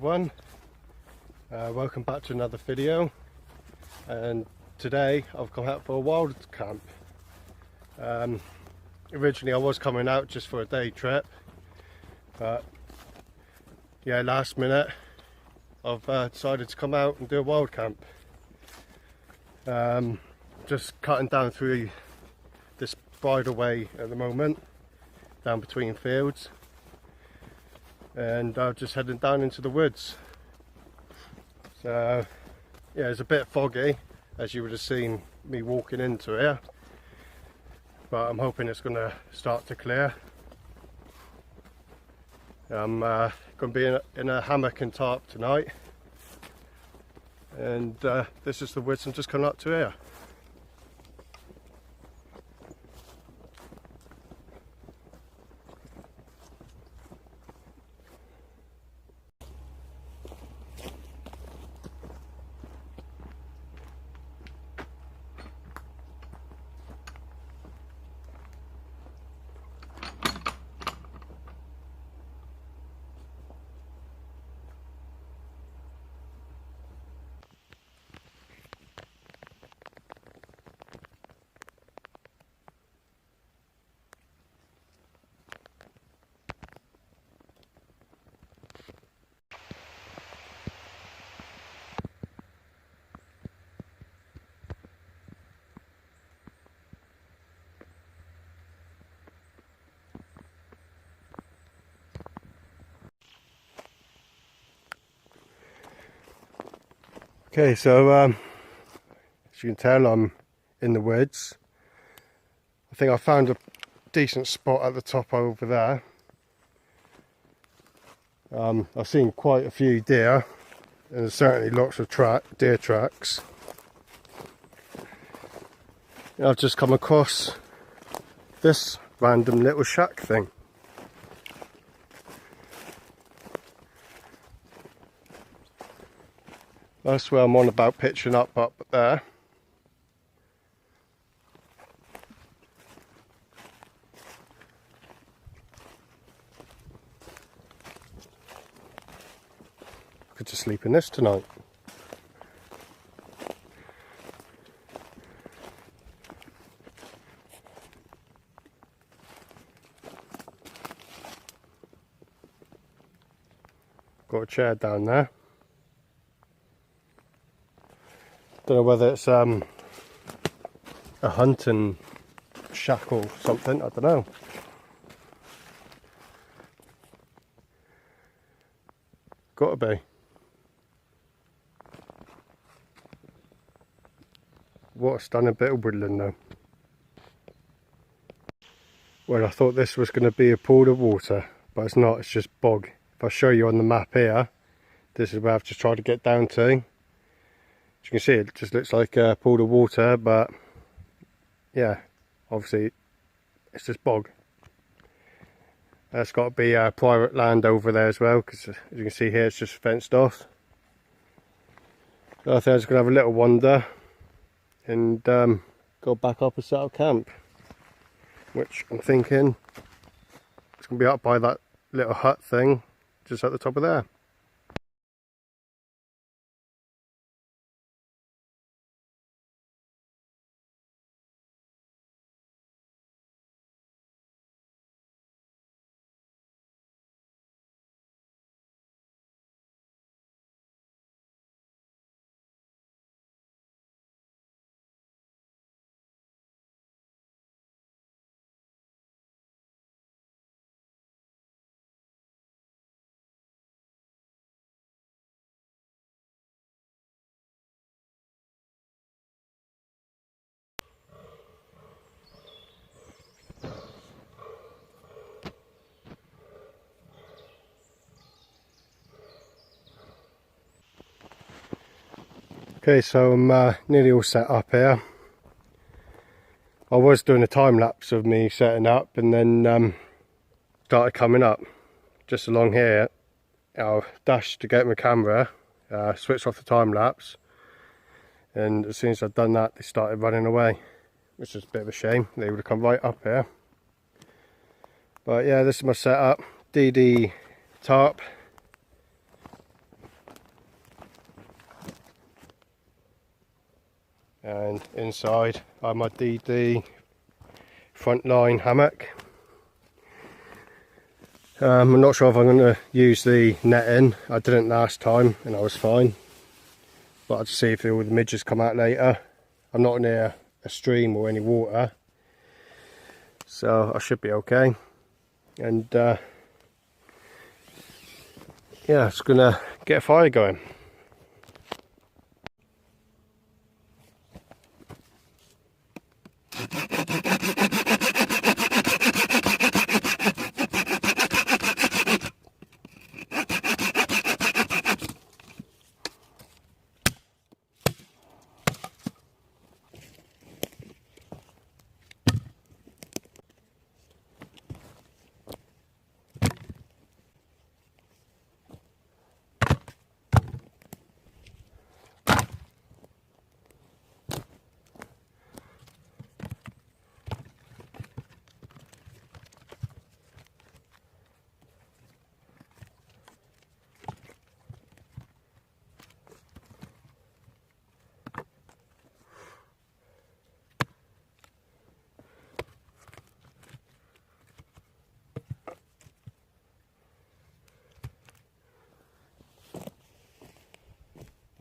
everyone, welcome back to another video. And today I've come out for a wild camp. Originally I was coming out just for a day trip, but yeah, last minute I've decided to come out and do a wild camp. Just cutting down through this bridleway at the moment, down between fields, and I'm just heading down into the woods. So yeah, it's a bit foggy, as you would have seen me walking into here, but I'm hoping it's going to start to clear. I'm going to be in a hammock and tarp tonight, and this is the woods I'm just coming up to here. Okay, so as you can tell, I'm in the woods. I think I found a decent spot at the top over there. I've seen quite a few deer, and there's certainly lots of deer tracks. And I've just come across this random little shack thing. That's where I'm on about pitching up there. Could just sleep in this tonight. Got a chair down there. Don't know whether it's a hunting shack or something, I don't know. Gotta be. What a stunning bit of woodland though. Well, I thought this was going to be a pool of water, but it's not, it's just bog. If I show you on the map here, this is where I've just tried to get down to. As you can see, it just looks like a pool of water, but yeah, obviously it's just bog. That's got to be private land over there as well, because as you can see here, it's just fenced off. So I think I'm just going to have a little wander and go back up and set up camp, which I'm thinking it's going to be up by that little hut thing just at the top of there. Okay, so I'm nearly all set up here. I was doing a time lapse of me setting up, and then started coming up just along here. I'll dash to get my camera, switch off the time lapse, and as soon as I'd done that, they started running away, which is a bit of a shame. They would have come right up here. But yeah, this is my setup. DD tarp, and inside I have my DD Frontline hammock. I'm not sure if I'm going to use the netting. I didn't last time and I was fine, but I'll just see if all the midges come out later. I'm not near a stream or any water, so I should be okay. And yeah, it's gonna get a fire going.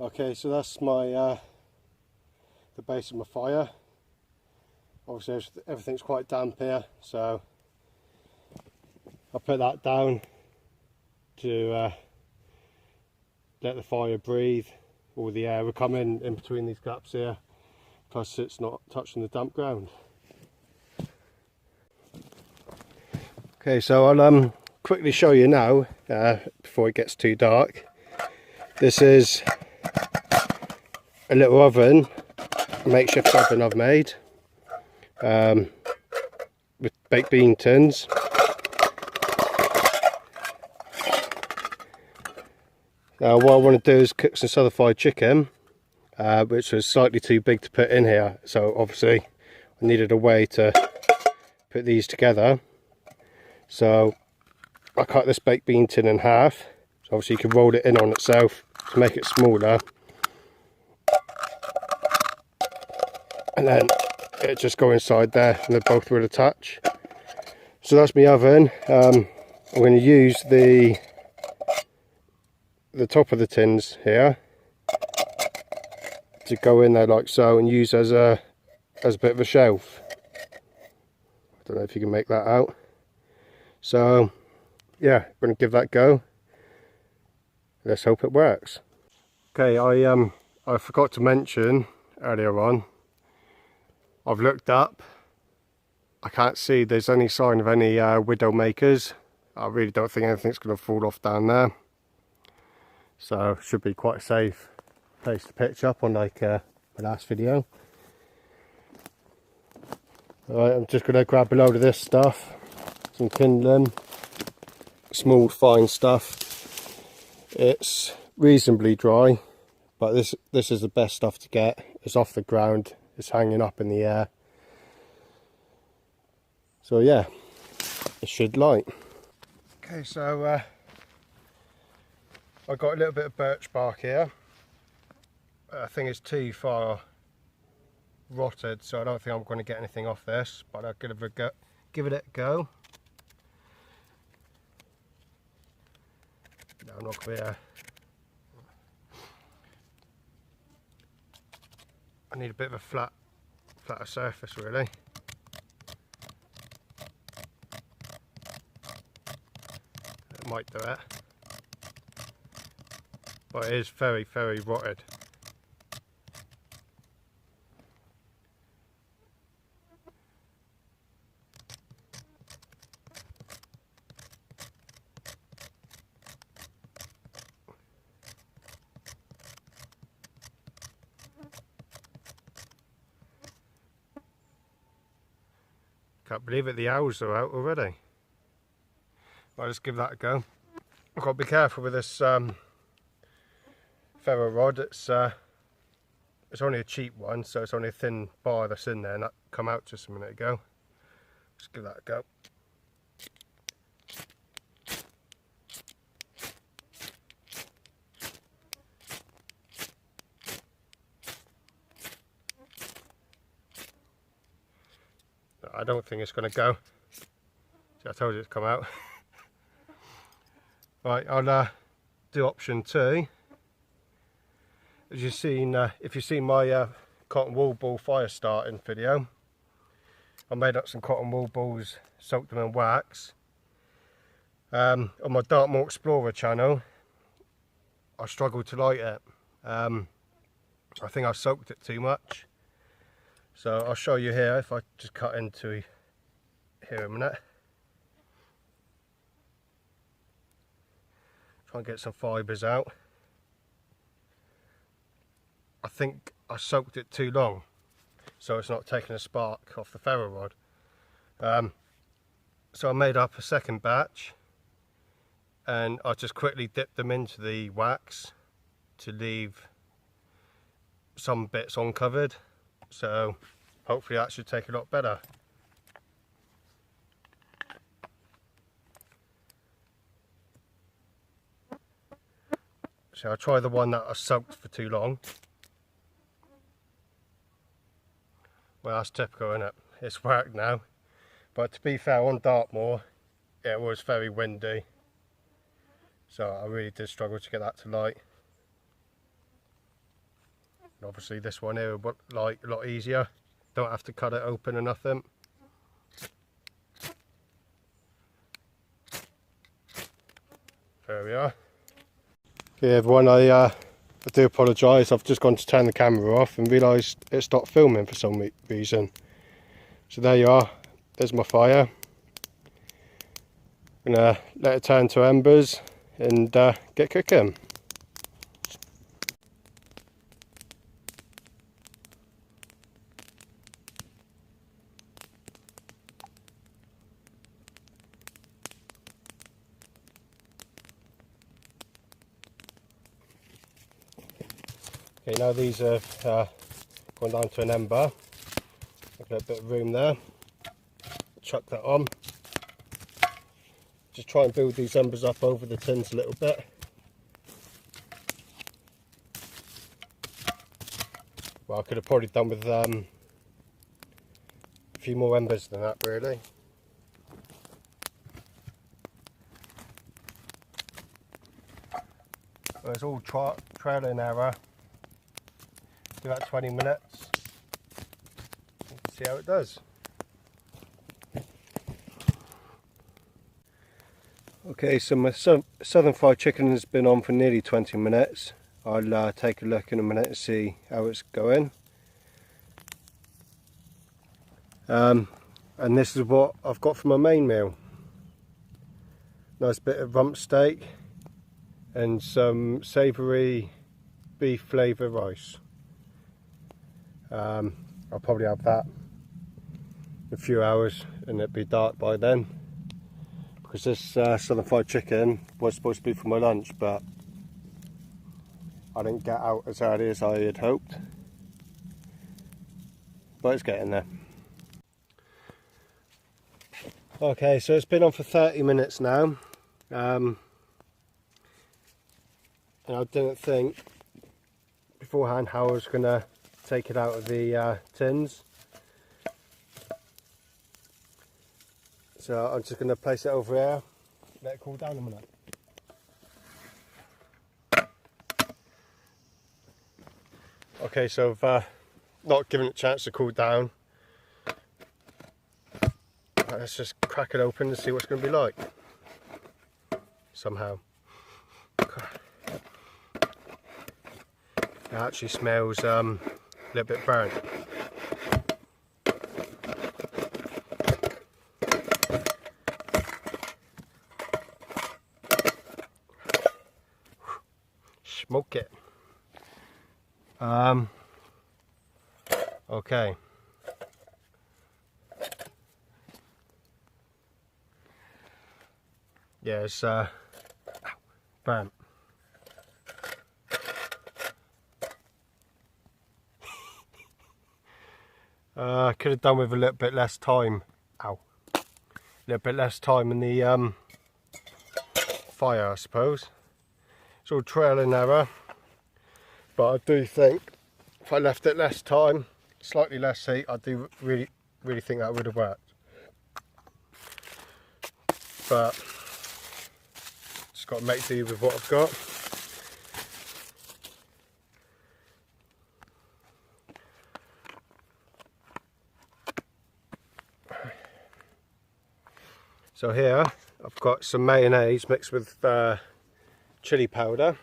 Okay, so that's my the base of my fire. Obviously everything's quite damp here, so I put that down to let the fire breathe. All the air will come in between these gaps here, plus it's not touching the damp ground. Okay, so I'll quickly show you now before it gets too dark. This is a little oven, a makeshift oven I've made with baked bean tins. Now what I want to do is cook some southern fried chicken, which was slightly too big to put in here, so obviously I needed a way to put these together. So I cut this baked bean tin in half, so obviously you can roll it in on itself to make it smaller, and then it just go inside there and they both will attach. So that's my oven. I'm going to use the top of the tins here to go in there like so and use as a bit of a shelf. I don't know if you can make that out. So yeah, I'm going to give that a go. Let's hope it works. Okay, I forgot to mention earlier on, I've looked up, I can't see there's any sign of any widow makers. I really don't think anything's going to fall off down there, so it should be quite a safe place to pitch up on, like my last video. Alright, I'm just going to grab a load of this stuff, some kindling, small fine stuff. It's reasonably dry, but this is the best stuff to get. It's off the ground, it's hanging up in the air, so yeah, it should light. Okay, so I've got a little bit of birch bark here. I think it's too far rotted, so I don't think I'm going to get anything off this, but I'll give it a go. No, I'm not going to I need a bit of a flatter surface really. It might do it, but it is very, very rotted. Can't believe it, the owls are out already. I'll just give that a go. I've got to be careful with this ferro rod. It's only a cheap one, so it's only a thin bar that's in there, and that come out just a minute ago. Just give that a go. I don't think it's going to go. See, I told you it's come out. Right, I'll do option 2. As you've seen, if you've seen my cotton wool ball fire starting video, I made up some cotton wool balls, soaked them in wax. On my Dark More Explorer channel, I struggled to light it. I think I soaked it too much. So I'll show you here, if I just cut into here a minute. Try and get some fibres out. I think I soaked it too long, so it's not taking a spark off the ferro rod. So I made up a second batch, and I just quickly dipped them into the wax to leave some bits uncovered. So hopefully that should take a lot better. So I'll try the one that I soaked for too long. Well, that's typical, isn't it? It's worked now. But to be fair, on Dartmoor, it was very windy. So I really did struggle to get that to light. And obviously this one here would light a lot easier. Don't have to cut it open or nothing. There we are. Okay everyone, I do apologise. I've just gone to turn the camera off and realised it stopped filming for some reason. So there you are. There's my fire. I'm going to let it turn to embers and get cooking. Okay, now these have gone down to an ember. I've got a bit of room there. Chuck that on. Just try and build these embers up over the tins a little bit. Well, I could have probably done with a few more embers than that, really. Well, it's all trial and error. Do that 20 minutes. See how it does. Okay, so my southern fried chicken has been on for nearly 20 minutes. I'll take a look in a minute and see how it's going. And this is what I've got for my main meal. Nice bit of rump steak and some savoury beef flavour rice. I'll probably have that in a few hours and it'll be dark by then. Because this southern fried chicken was supposed to be for my lunch, but I didn't get out as early as I had hoped. But it's getting there. Okay, so it's been on for 30 minutes now. And I didn't think beforehand how I was going to take it out of the tins. So I'm just going to place it over here, let it cool down a minute. Okay, so I've not given it a chance to cool down. Let's just crack it open and see what it's going to be like. Somehow. It actually smells a little bit burnt. Smoke it. Okay. Yeah, it's burnt. I could have done with a little bit less time. Ow. A little bit less time in the fire, I suppose. It's all trial and error, but I do think if I left it less time, slightly less heat, I do really think that would have worked. but just got to make do with what I've got. So here I've got some mayonnaise mixed with chili powder.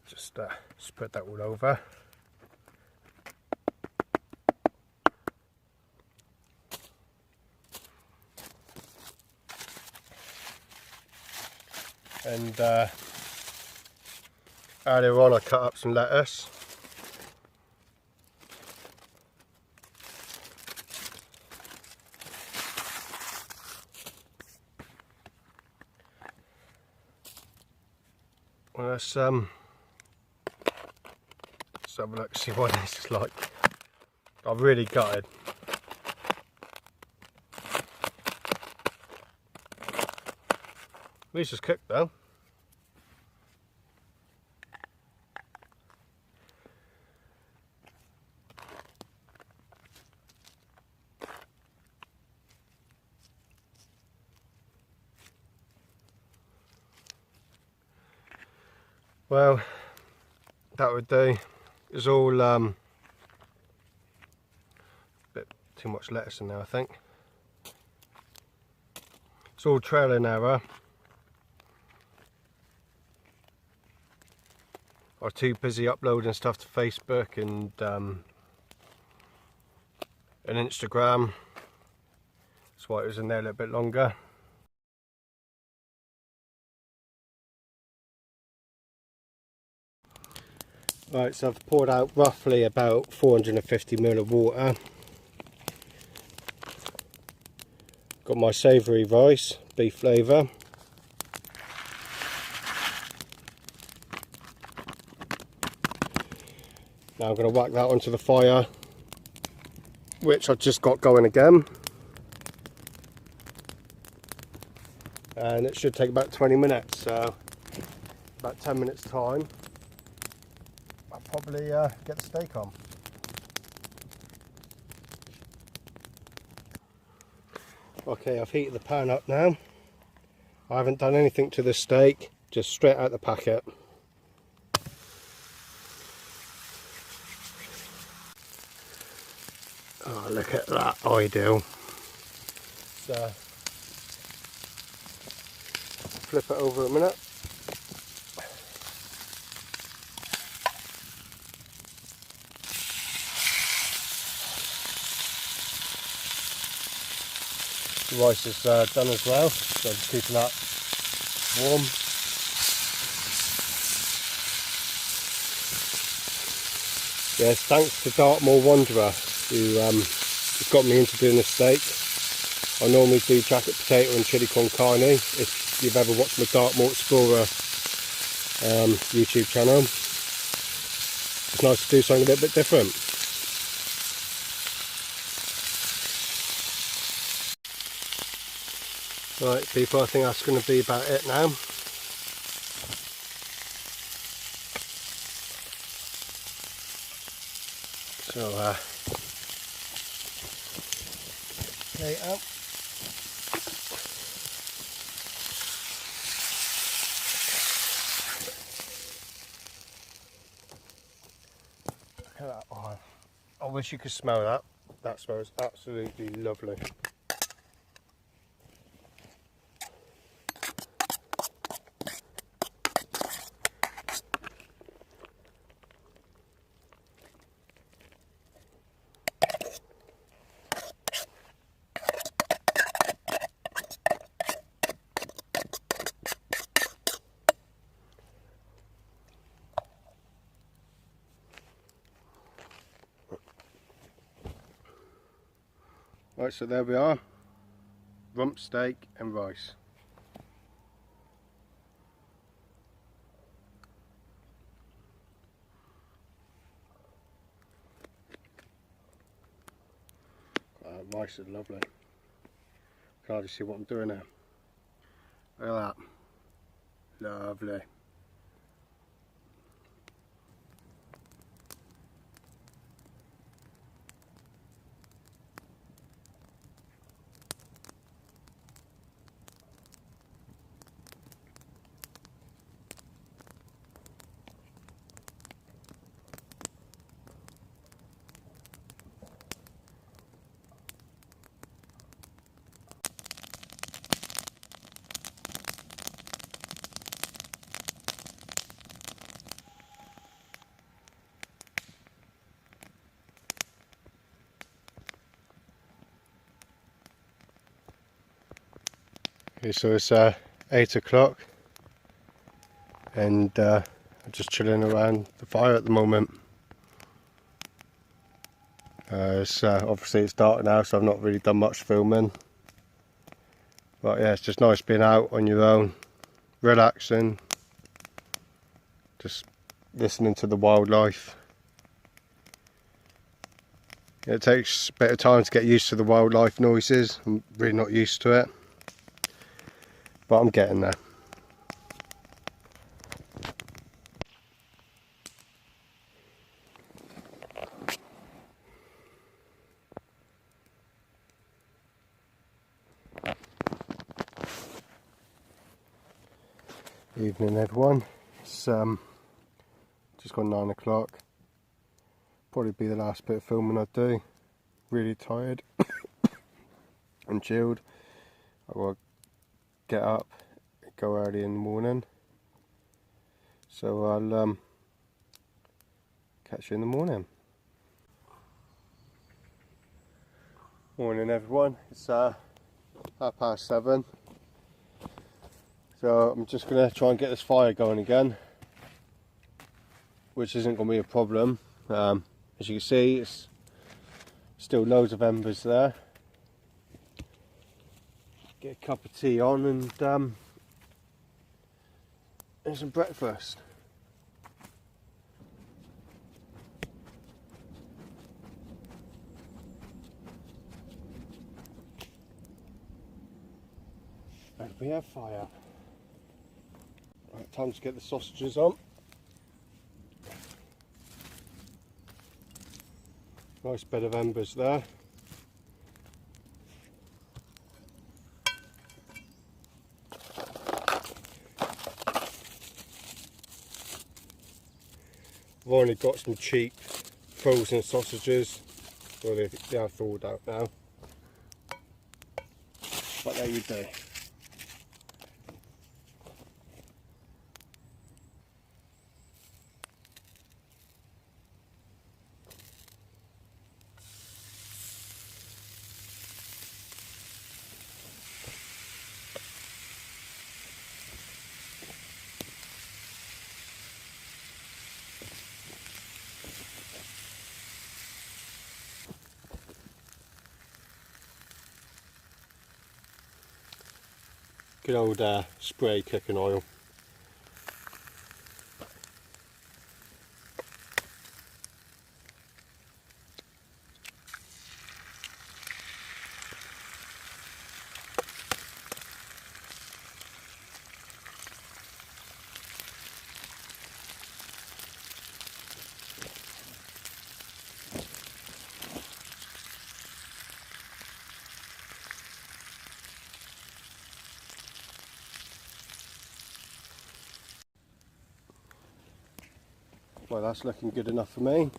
Just spread that all over. And earlier on I cut up some lettuce. Well, let's have a look, see what this is like. I've really gutted. At least it's cooked though. Well, that would do. It's all bit too much lettuce in there, I think. It's all trial and error. I was too busy uploading stuff to Facebook and Instagram. That's why it was in there a little bit longer. Right, so I've poured out roughly about 450 ml of water. Got my savoury rice, beef flavour. Now I'm going to whack that onto the fire, which I've just got going again. And it should take about 20 minutes, so about 10 minutes time I'll probably get the steak on. Okay, I've heated the pan up now. I haven't done anything to the steak, just straight out the packet. Oh, look at that, ideal. So, flip it over a minute. The rice is done as well, so just keeping that warm. Yes, thanks to Dartmoor Wanderer who got me into doing this steak. I normally do jacket potato and chili con carne. If you've ever watched my Dartmoor Explorer YouTube channel, it's nice to do something a little bit different. Right people, I think that's going to be about it now. So okay, out. Look at that. Oh, I wish you could smell that. That smells absolutely lovely. Right, so there we are, rump steak and rice. nice and lovely. Can hardly see what I'm doing now. Look at that. Lovely. Okay, so it's 8 o'clock and I'm just chilling around the fire at the moment. Obviously it's dark now, so I've not really done much filming. But yeah, it's just nice being out on your own, relaxing, just listening to the wildlife. It takes a bit of time to get used to the wildlife noises. I'm really not used to it, but I'm getting there. Evening everyone, it's just gone 9 o'clock. Probably be the last bit of filming I do. Really tired and chilled. I will get up, go early in the morning, so I'll catch you in the morning. Morning everyone, it's 7:30. So I'm just going to try and get this fire going again, which isn't going to be a problem. As you can see, it's still loads of embers there. Get a cup of tea on and some breakfast. And we have fire. Right, time to get the sausages on. Nice bed of embers there. I've only got some cheap frozen sausages. Well, they are thawed out now. But there you go. Good old spray cooking oil. Well, that's looking good enough for me.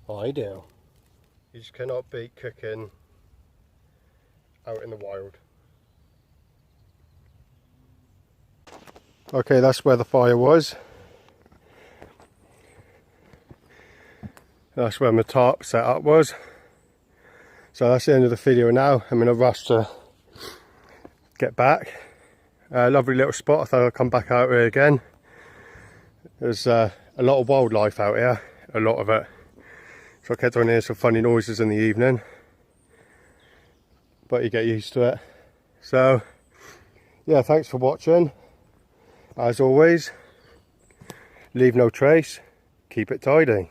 Ideal. You just cannot beat cooking out in the wild. Okay, that's where the fire was. That's where my tarp setup was. So that's the end of the video now. I'm in a rush to get back. Lovely little spot. I thought I'd come back out here again. There's a lot of wildlife out here, a lot of it. So I kept on hearing some funny noises in the evening, but you get used to it. So yeah, thanks for watching. As always, leave no trace, keep it tidy.